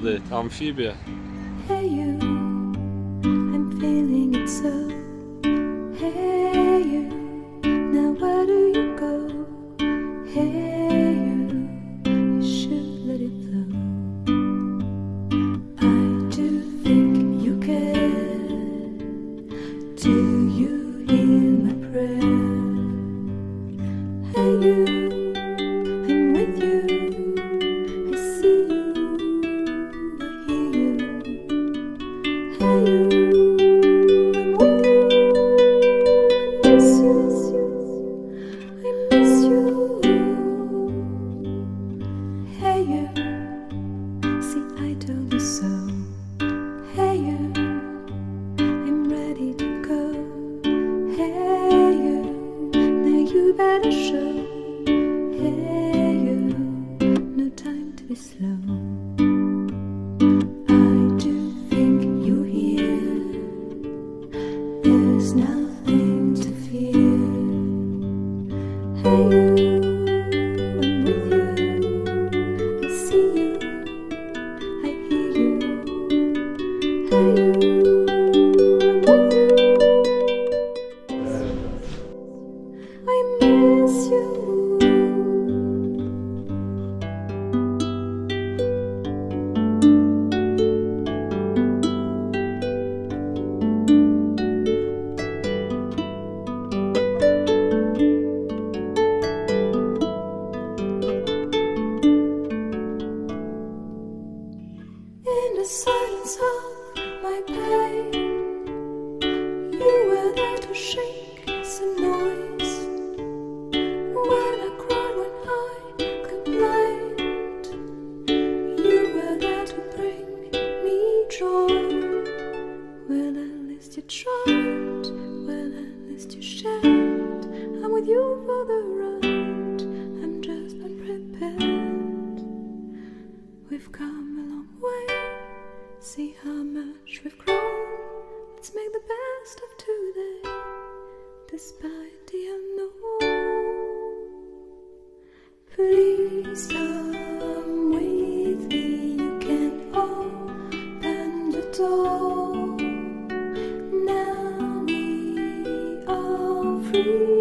nailed it. Amphibia. Hey you, I'm feeling it so. Hey you, now where do you go? Hey you should let it flow. I do think you care. Do you hear my prayer? Hey you, I'm with you. I see you, I hear you. Hey you, I'm with you. I miss you, I miss you. Hey you, see I told you so. Hey you, I'm ready to go. Hey you, now you better show. Hey you, no time to be slow. I do think you're here. There's nothing to fear. Hey you, I'm with you. I see you, I hear you. Hey you, I'm with you. I miss you. In the silence of my pain, you were there to shake some noise. When I cried, when I complained, you were there to bring me joy. Well, at least you tried, well, at least you shared. I'm with you for the ride, I'm just unprepared. We've come a long way, see how much we've grown. Let's make the best of today, despite the unknown. Please come with me, you can open the door. Now we are free.